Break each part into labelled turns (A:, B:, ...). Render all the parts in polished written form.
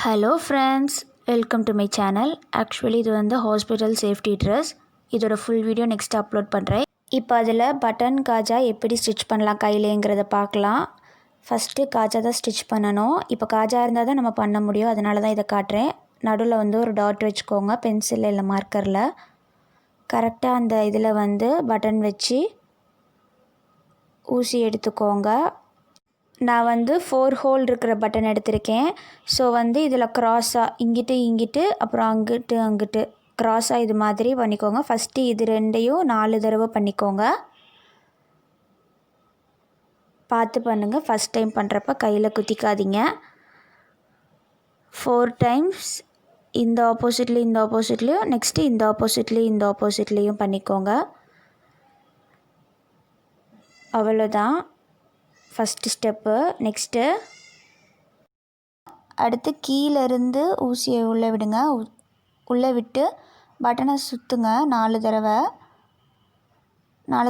A: Hello friends, welcome to my channel. Actually இது வந்து hospital safety dress. இதோட full video next upload பண்ணுறேன். இப்போ அதில் பட்டன் காஜா எப்படி ஸ்டிச் பண்ணலாம் கையிலேங்கிறத பார்க்கலாம். ஃபஸ்ட்டு காஜா தான் ஸ்டிச் பண்ணணும். இப்போ காஜா இருந்தால் தான் நம்ம பண்ண முடியும், அதனால தான் இதை காட்டுறேன். நடுவில் வந்து ஒரு டாட் வச்சுக்கோங்க, பென்சிலில் இல்லை மார்க்கரில். கரெக்டாக அந்த இதில் வந்து பட்டன் வச்சு ஊசி எடுத்துக்கோங்க. நான் வந்து 4 ஹோல் இருக்கிற பட்டன் எடுத்திருக்கேன். ஸோ வந்து இதில் க்ராஸாக இங்கிட்டு அப்புறம் அங்கிட்டு க்ராஸாக இது மாதிரி பண்ணிக்கோங்க. ஃபஸ்ட்டு இது ரெண்டையும் 4 தடவை பண்ணிக்கோங்க. பார்த்து பண்ணுங்கள். ஃபஸ்ட் டைம் பண்ணுறப்ப கையில் குத்திக்காதீங்க. 4 டைம்ஸ் இந்த ஆப்போசிட்லேயும் நெக்ஸ்ட்டு இந்த ஆப்போசிட்லேயும் பண்ணிக்கோங்க. அவ்வளோதான் ஃபஸ்ட்டு ஸ்டெப்பு. நெக்ஸ்ட்டு அடுத்து கீழேருந்து ஊசியை உள்ளே விடுங்க. உள்ளே விட்டு பட்டனை சுற்றுங்க 4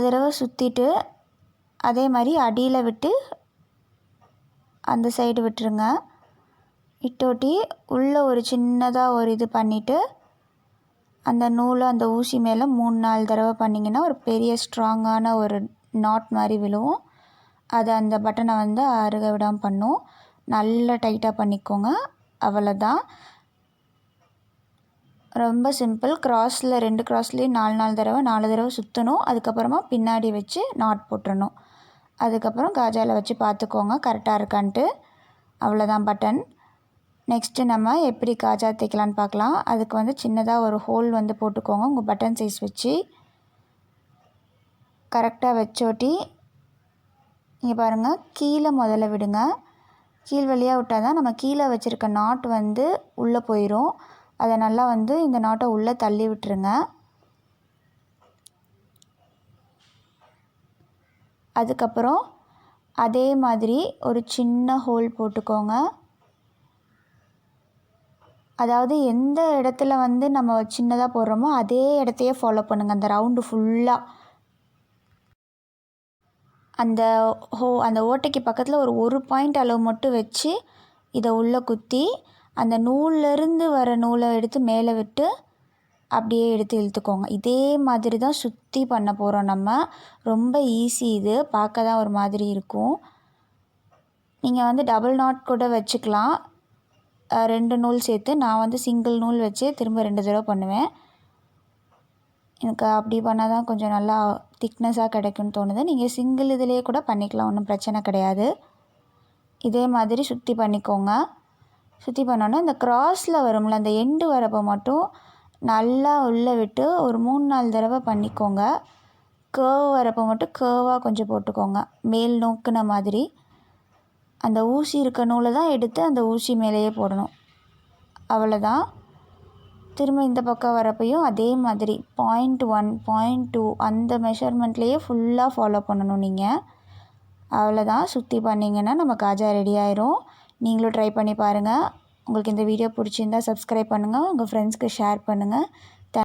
A: தடவை சுற்றிட்டு அதே மாதிரி அடியில் விட்டு அந்த சைடு விட்டுருங்க. விட்டோட்டி உள்ளே ஒரு சின்னதாக ஒரு இது பண்ணிவிட்டு அந்த நூலை அந்த ஊசி மேலே 3-4 தடவை பண்ணிங்கன்னா ஒரு பெரிய ஸ்ட்ராங்கான ஒரு நாட் மாதிரி விழுவும். அது அந்த பட்டனை வந்து அருக விடாமல் பண்ணும். நல்லா டைட்டாக பண்ணிக்கோங்க. அவ்வளோதான், ரொம்ப சிம்பிள். கிராஸில் 2 கிராஸ்லேயும் 4 தடவை சுற்றணும். அதுக்கப்புறமா பின்னாடி வச்சு நாட் போட்டுறணும். அதுக்கப்புறம் காஜாவில் வச்சு பார்த்துக்கோங்க கரெக்டாக இருக்கான்ட்டு. அவ்வளோதான் பட்டன். நெக்ஸ்ட்டு நம்ம எப்படி காஜா தைக்கலான்னு பார்க்கலாம். அதுக்கு வந்து சின்னதாக ஒரு ஹோல் வந்து போட்டுக்கோங்க. உங்கள் பட்டன் சைஸ் வச்சு கரெக்டாக வச்சோட்டி இங்கே பாருங்கள், கீழே முதல்ல விடுங்க. கீழ் வழியாக விட்டால் தான் நம்ம கீழே வச்சுருக்க நாட் வந்து உள்ளே போயிடும். அதை நல்லா வந்து இந்த நாட்டை உள்ளே தள்ளி விட்டுருங்க. அதுக்கப்புறம் அதே மாதிரி ஒரு சின்ன ஹோல் போட்டுக்கோங்க. அதாவது எந்த இடத்துல வந்து நம்ம சின்னதாக போடுறோமோ அதே இடத்தையே ஃபாலோ பண்ணுங்கள். அந்த ரவுண்டு ஃபுல்லாக அந்த ஓட்டைக்கு பக்கத்தில் ஒரு பாயிண்ட் அளவு மட்டும் வச்சு இதை உள்ளே குத்தி அந்த நூல்லேருந்து வர நூலை எடுத்து மேலே விட்டு அப்படியே எடுத்து இழுத்துக்கோங்க. இதே மாதிரி தான் சுற்றி பண்ண போகிறோம் நம்ம. ரொம்ப ஈஸி இது. பார்க்க தான் ஒரு மாதிரி இருக்கும். நீங்கள் வந்து டபுள் நாட் கூட வச்சுக்கலாம், 2 நூல் சேர்த்து. நான் வந்து சிங்கிள் நூல் வச்சு திரும்ப 2 தடவை பண்ணுவேன். எனக்கு அப்படி பண்ணால் தான் கொஞ்சம் நல்லா திக்னஸாக கிடைக்கும்னு தோணுது. நீங்கள் சிங்கிள் இதிலே கூட பண்ணிக்கலாம், ஒன்றும் பிரச்சனை கிடையாது. இதே மாதிரி சுற்றி பண்ணிக்கோங்க. சுற்றி பண்ணோன்னா இந்த கிராஸில் வரும்ல அந்த எண்டு வரப்போ மட்டும் நல்லா உள்ளே விட்டு ஒரு 3-4 தடவை பண்ணிக்கோங்க. கேர்வ் வரப்போ மட்டும் கேர்வாக கொஞ்சம் போட்டுக்கோங்க, மேல் நோக்குன மாதிரி. அந்த ஊசி இருக்க நூலை தான் எடுத்து அந்த ஊசி மேலேயே போடணும். அவ்வளோதான். திரும்ப இந்த பக்கம் வரப்பையும் அதே மாதிரி 0.1 0.2 அந்த மெஷர்மெண்ட்லேயே ஃபுல்லாக ஃபாலோ பண்ணணும் நீங்கள். அவ்வளோதான். சுற்றி பண்ணிங்கன்னா நம்ம காஜா ரெடி ஆயிரும். நீங்களும் ட்ரை பண்ணி பாருங்கள். உங்களுக்கு இந்த வீடியோ பிடிச்சிருந்தால் சப்ஸ்கிரைப் பண்ணுங்கள், உங்கள் ஃப்ரெண்ட்ஸ்க்கு ஷேர் பண்ணுங்கள்.